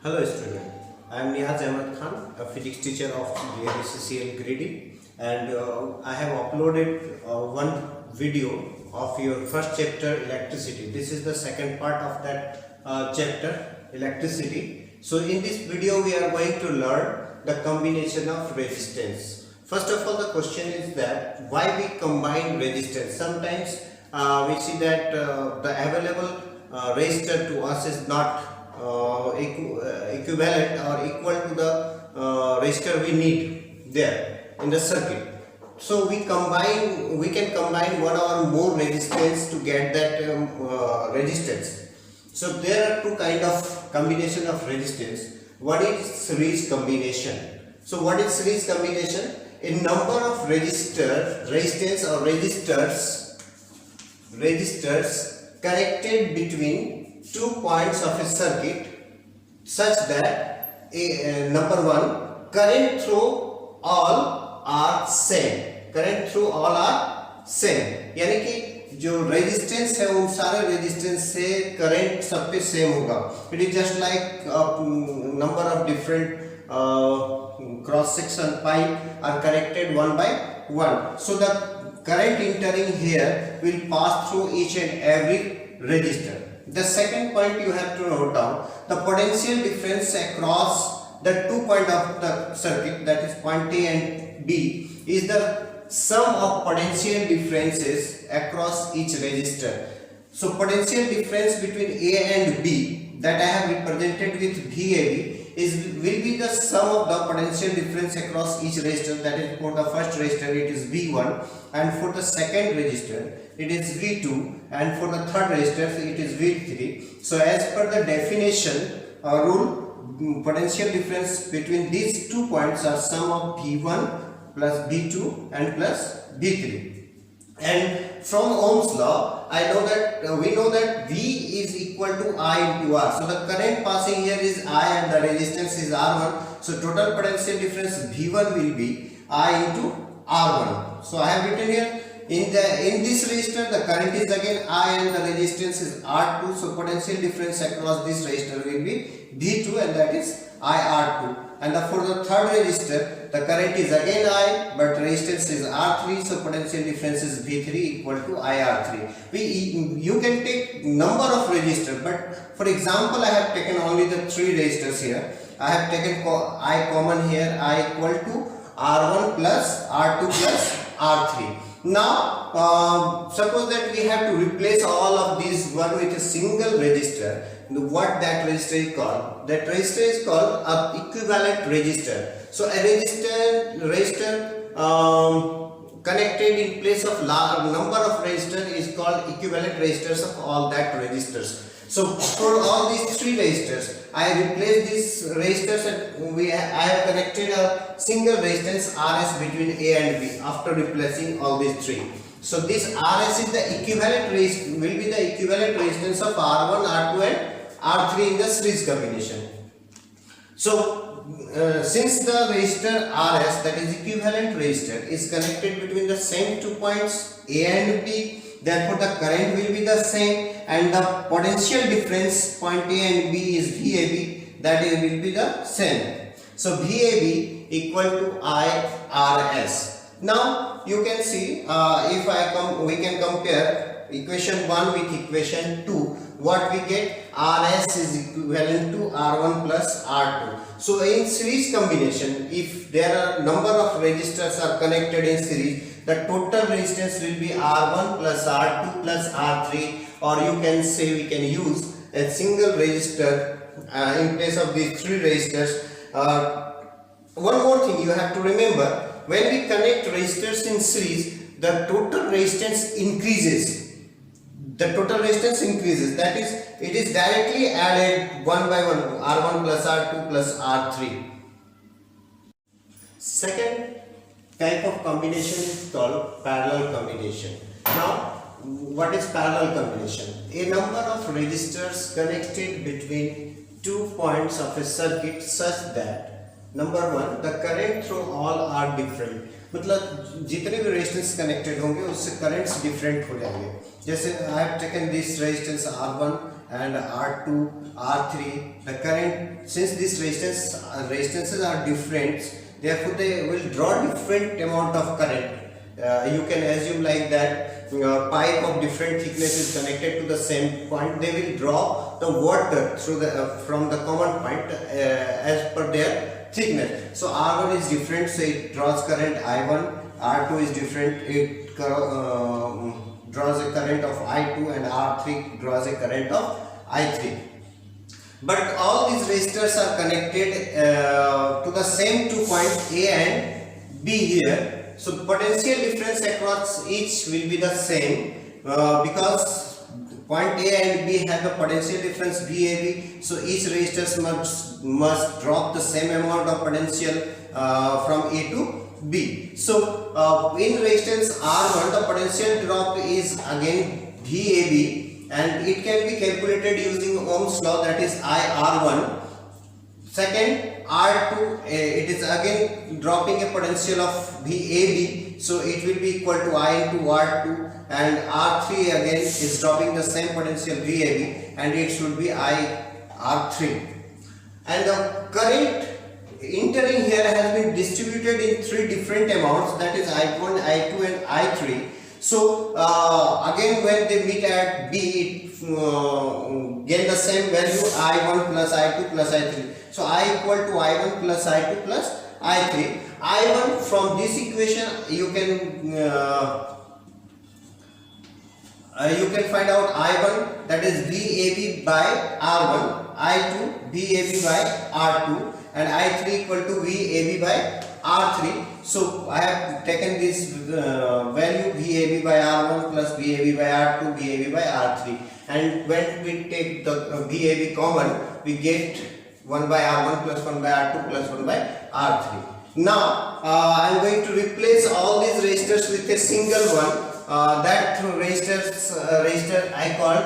Hello student, I am Nihaz Ahmed Khan, a physics teacher of DAVCCL Greedy, and I have uploaded one video of your first chapter electricity. This is the second part of that chapter electricity. So in this video we are going to learn the combination of resistance. First of all, the question is that why we combine resistance. Sometimes we see that the available resistor to us is not equivalent or equal to the resistor we need there in the circuit. So we can combine one or more resistance to get that resistance. So there are two kind of combination of resistance. One is series combination. So what is series combination? In number of resistors connected between 2 points of a circuit such that number one, current through all are same. यानी कि जो resistance है उन सारे resistance से current सब पे same होगा. It is just like number of different cross section pipe are connected one by one. So the current entering here will pass through each and every resistor. The second point you have to note down, the potential difference across the 2 points of the circuit, that is point A and B, is the sum of potential differences across each resistor. So potential difference between A and B that I have represented with VAB will be the sum of the potential difference across each resistor. That is, for the first resistor it is V1, and for the second resistor it is V2, and for the third resistor it is V3. So as per the definition rule, potential difference between these 2 points are sum of V1 plus V2 and plus V3. And from Ohm's law, we know that V is equal to I into R. So the current passing here is I and the resistance is R1. So total potential difference V1 will be I into R1. So I have written here in this resistor the current is again I and the resistance is R2. So potential difference across this resistor will be V2, and that is IR2. And for the third resistor the current is again I, but resistance is R3. So potential difference is V3 equal to IR3. You can take number of resistors, but for example I have taken only the 3 resistors here. I have taken I common here, I equal to R1 plus R2 plus R3. Now suppose that we have to replace all of these one with a single resistor. What that resistor is called? That resistor is called a equivalent resistor. So a resistor connected in place of number of resistors is called equivalent resistors of all that resistors. So for all these 3 resistors, I replace these resistors and I have connected a single resistance RS between A and B after replacing all these 3. So this RS is the equivalent will be the equivalent resistance of R1, R2 and R3 in the series combination. So since the resistor RS, that is equivalent resistor, is connected between the same 2 points A and B, therefore the current will be the same, and the potential difference point A and B is VAB, that will be the same. So VAB equal to IRS. Now you can see we can compare equation 1 with equation 2. What we get, RS is equivalent to R1 plus R2. So in series combination, if there are number of resistors are connected in series, the total resistance will be R1 plus R2 plus R3, or you can say we can use a single resistor in place of these 3 resistors. One more thing you have to remember, when we connect resistors in series, the total resistance increases. That is, it is directly added one by one, R1 plus R2 plus R3. Second type of combination is called parallel combination. Now what is parallel combination? A number of resistors connected between 2 points of a circuit such that number one, the current through all are different. मतलब जितने भी resistance connected होंगे उससे currents different हो जाएंगे। जैसे I have taken this resistance R1 and R2, R3. The current, since these resistances are different, therefore they will draw different amount of current. You can assume like that pipe of different thickness is connected to the same point. They will draw the water through the from the common point as per their thickness. So R1 is different, so it draws current I1. R2 is different, it draws a current of I2, and R3 draws a current of I3. But all these resistors are connected to the same 2 points A and B here. So potential difference across each will be the same because point A and B have the potential difference VAB. So each resistor must drop the same amount of potential from A to B. So in resistance R1, the potential drop is again VAB, and it can be calculated using Ohm's law, that is IR1. Second, R2, it is again dropping a potential of VAB, so it will be equal to I into R2, and R3 again is dropping the same potential VAB, and it should be IR3. And the current entering here has been distributed in 3 different amounts, that is I1, I2 and I3. So again when they meet at B, it gain the same value I1 plus I2 plus I3. So I equal to I1 plus I2 plus I3. I1 from this equation you can find out I1, that is VAB by R1, I2 VAB by R2, and I3 equal to VAB by R3. So I have taken this value VAB by R1 plus VAB by R2 VAB by R3, and when we take the VAB common, we get 1 by R1 plus 1 by R2 plus 1 by R3. Now I am going to replace all these resistors with a single one. That resistor I call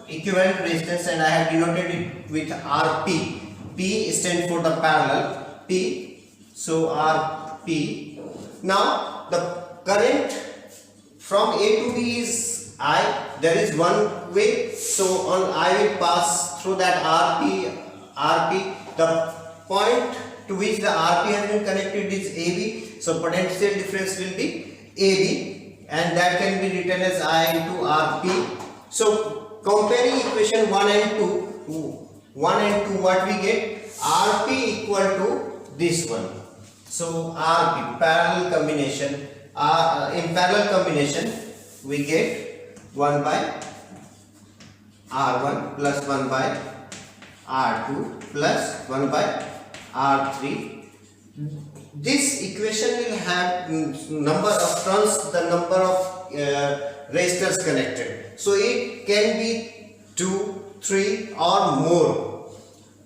equivalent resistance, and I have denoted it with RP. P stands for the parallel, P. So RP. Now the current from A to B is I. There is one way, so on I will pass through that RP. The point to which the RP has been connected is AB. So potential difference will be AB, and that can be written as I into RP. So comparing equation 1 and 2, what we get? RP equal to this one. So RP parallel combination, in parallel combination we get 1 by R1 plus 1 by R2 plus 1 by R3. This equation will have number of turns, the number of resistors connected. So it can be 2, 3 or more.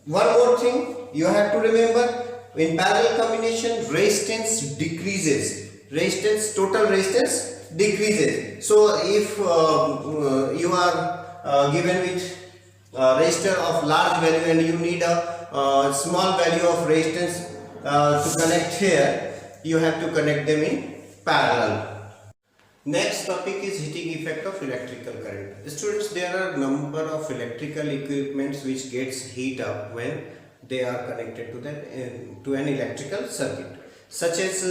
One more thing you have to remember, in parallel combination resistance decreases, total resistance decreases. So if you are given with resistor of large value and you need a small value of resistance to connect here, you have to connect them in parallel. Next topic is heating effect of electrical current. Students, there are number of electrical equipments which gets heat up when they are connected to an electrical circuit, such as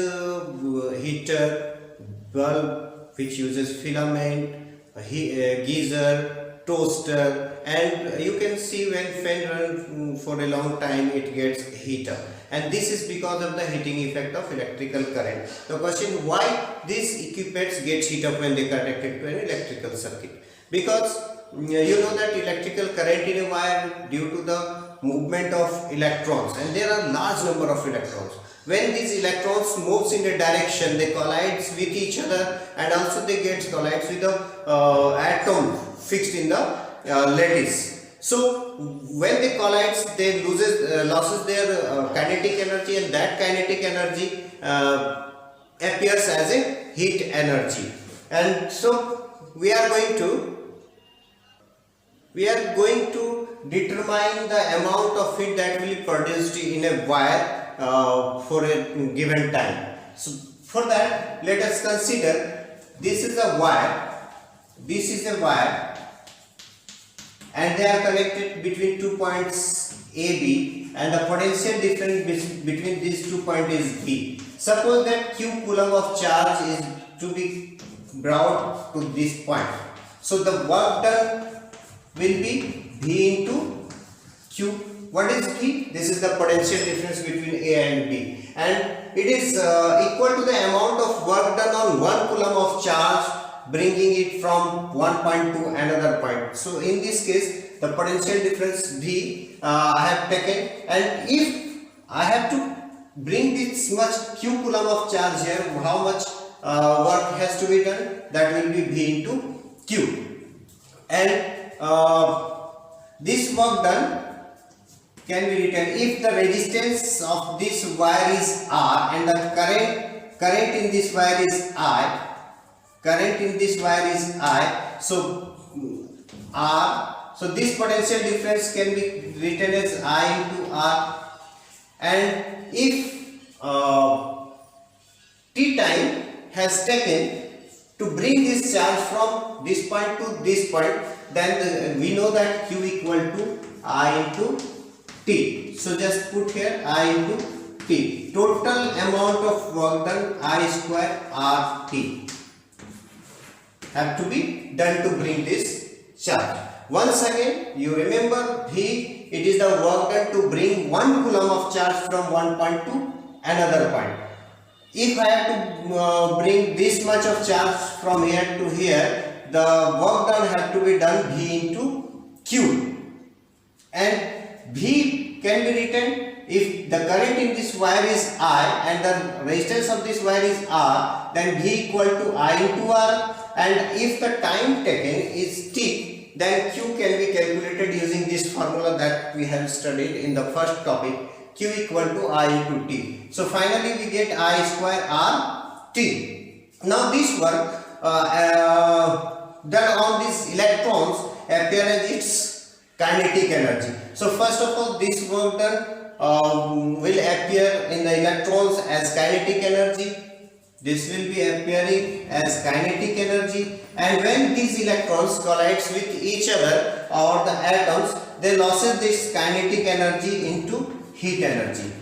heater, bulb which uses filament, geyser, toaster, and you can see when fan runs for a long time it gets heat up, and this is because of the heating effect of electrical current. The question, why these equipments get heat up when they connected to an electrical circuit? Because you know that electrical current in a wire due to the movement of electrons, and there are large number of electrons. When these electrons moves in a direction, they collides with each other, and also they get collides with the atom fixed in the lattice. So when they collides, they loses their kinetic energy, and that kinetic energy appears as a heat energy. And so we are going to determine the amount of heat that will be produced in a wire for a given time. So For that, let us consider this is a wire, this is a wire, and they are connected between 2 points AB, and the potential difference between these 2 points is B. Suppose that Q coulomb of charge is to be brought to this point. So the work done will be V into Q. What is V? This is the potential difference between A and B, and it is equal to the amount of work done on 1 coulomb of charge, bringing it from one point to another point. So in this case, the potential difference V I have taken, and if I have to bring this much Q coulomb of charge here, how much work has to be done? That will be V into Q, and this work done can be written if the resistance of this wire is R and the current in this wire is I. Current in this wire is I. So R. So this potential difference can be written as I into R. And if T time has taken to bring this charge from this point to this point, then we know that Q equal to I into T. So just put here I into T. Total amount of work done I square RT have to be done to bring this charge. Once again, you remember V, it is the work done to bring 1 coulomb of charge from one point to another point. If I have to bring this much of charge from here to here, the work done have to be done V into Q. And V can be written, if the current in this wire is I and the resistance of this wire is R, then V equal to I into R. And if the time taken is T, then Q can be calculated using this formula that we have studied in the first topic, Q equal to I into T. So finally we get I square R T. Now this work done on these electrons appear as its kinetic energy. So first of all, this work done will appear in the electrons as kinetic energy. This will be appearing as kinetic energy, and when these electrons collides with each other or the atoms, they loses this kinetic energy into heat energy.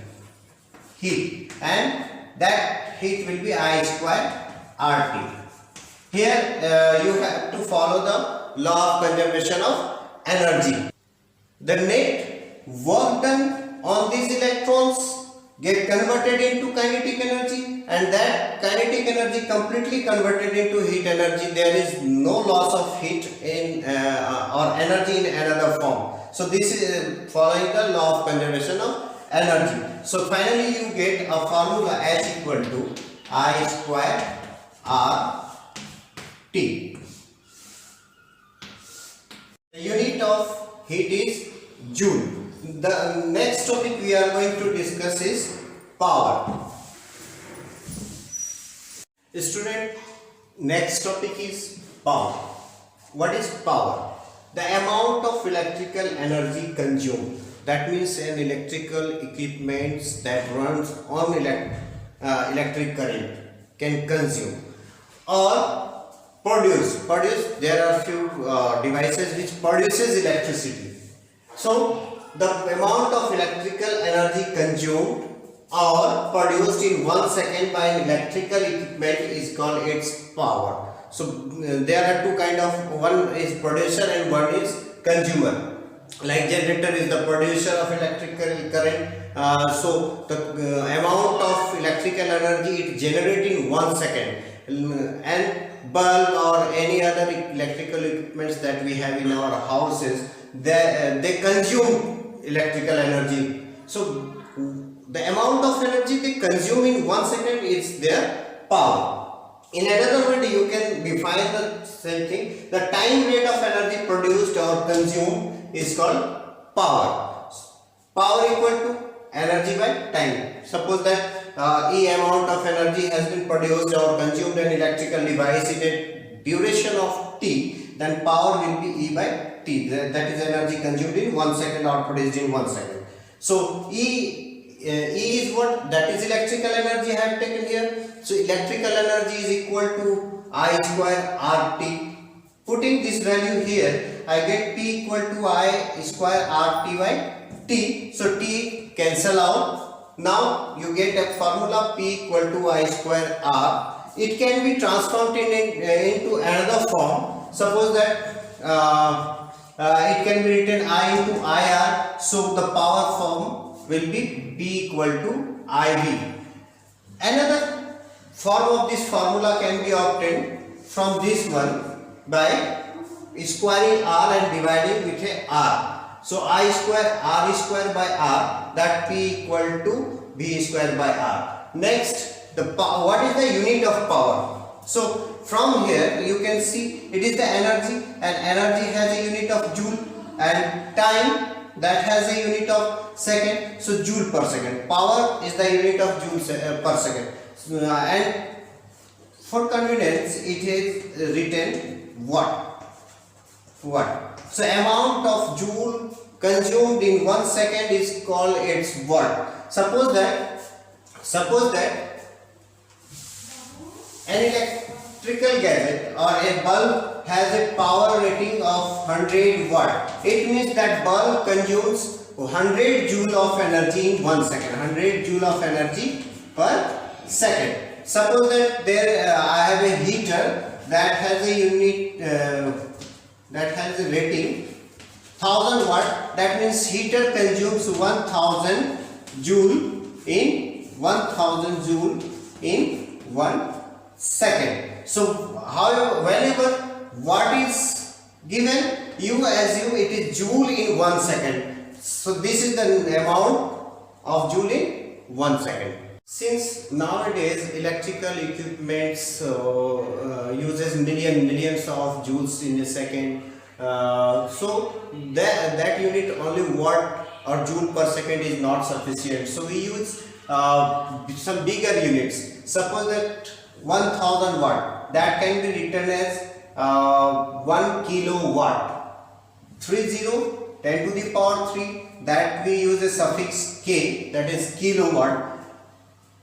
Heat, and that heat will be I square RT. Here you have to follow the law of conservation of energy. The net work done on these electrons get converted into kinetic energy, and that kinetic energy completely converted into heat energy. There is no loss of heat in or energy in another form. So this is following the law of conservation of energy. So finally you get a formula H equal to I square R T. The unit of heat is Joule. The next topic we are going to discuss is power. Student, next topic is power. What is power? The amount of electrical energy consumed. That means an electrical equipment that runs on electric current can consume or produce. There are few devices which produces electricity. So the amount of electrical energy consumed or produced in 1 second by an electrical equipment is called its power. So there are two kind of, one is producer and one is consumer. Like generator is the producer of electrical current. So the amount of electrical energy it generates in 1 second, and bulb or any other electrical equipments that we have in our houses, they consume electrical energy. So the amount of energy they consume in 1 second is their power. In another word, you can define the same thing. The time rate of energy produced or consumed is called power. Power equal to energy by time. Suppose that E amount of energy has been produced or consumed in electrical device in a duration of T, then power will be E by T. That is energy consumed in 1 second or produced in 1 second. So E E is what? That is electrical energy I have taken here. So electrical energy is equal to I square RT. Putting this value here, I get P equal to I square RT by T. So T cancel out. Now you get a formula P equal to I square R. It can be transformed into another form. Suppose that it can be written I into IR. So the power form will be P equal to IV. Another form of this formula can be obtained from this one by squaring R and dividing with a R. So I square R square by R, that P equal to V square by R. Next, what is the unit of power? So from here you can see it is the energy, and energy has a unit of joule, and time that has a unit of second. So joule per second. Power is the unit of joule per second. And for convenience it is written watt. So amount of joule consumed in 1 second is called its watt. Suppose that an electrical gadget or a bulb has a power rating of 100 watt. It means that bulb consumes 100 joule of energy in 1 second. 100 joule of energy per second. Suppose that I have a heater that has a unit that has a rating 1000 watt. That means heater consumes 1000 joule in 1 second. So whenever watt is given, you assume it is joule in 1 second. So this is the amount of joule in 1 second. Since nowadays electrical equipments uses millions of joules in a second, so that unit only watt or joule per second is not sufficient. So we use some bigger units. Suppose that 1000 watt, that can be written as 1 kilowatt. 30 10 to the power 3, that we use a suffix k, that is kilowatt.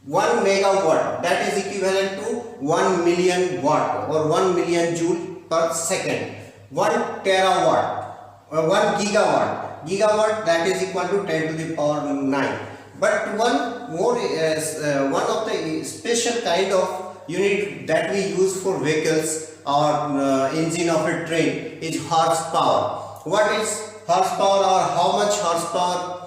1 megawatt, that is equivalent to 1 million watt or 1 million joule per second. 1 terawatt or 1 gigawatt, that is equal to 10 to the power 9. But one of the special kind of unit that we use for vehicles or engine of a train is horsepower. What is horsepower, or how much horsepower?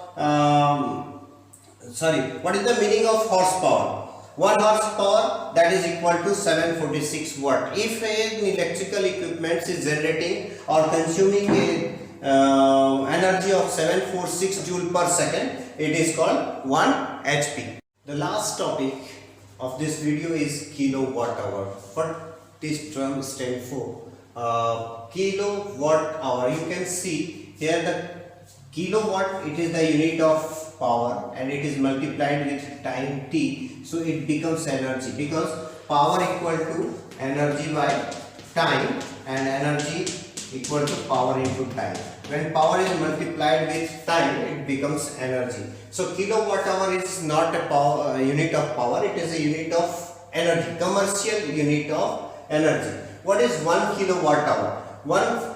What is the meaning of horsepower? 1 horsepower, that is equal to 746 watt. If an electrical equipment is generating or consuming a energy of 746 joule per second, it is called 1 HP. The last topic of this video is kilowatt hour. What this term stands for? Kilowatt hour. You can see here the kilowatt, it is the unit of power, and it is multiplied with time t, so it becomes energy, because power equal to energy by time, and energy equal to power into time. When power is multiplied with time, it becomes energy. So kilowatt hour is not a unit of power, it is a unit of energy, commercial unit of energy. What is 1 kilowatt hour? 1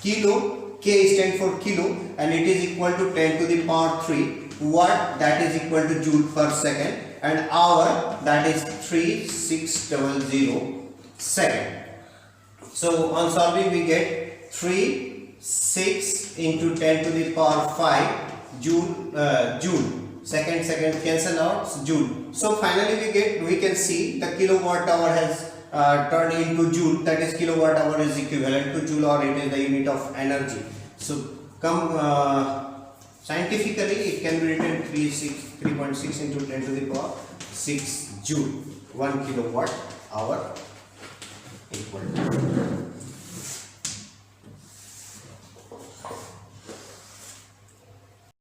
kilo, K stands for kilo, and it is equal to 10 to the power 3 watt, that is equal to joule per second, and hour, that is 3600 second. So on solving we get 6 into 10 to the power 5 joule. Second cancel out, joule. So finally we can see the kilowatt hour has turned into joule, that is kilowatt hour is equivalent to joule, or it is the unit of energy. So scientifically it can be written 3.6 into 10 to the power 6 joule. 1 kilowatt hour equal to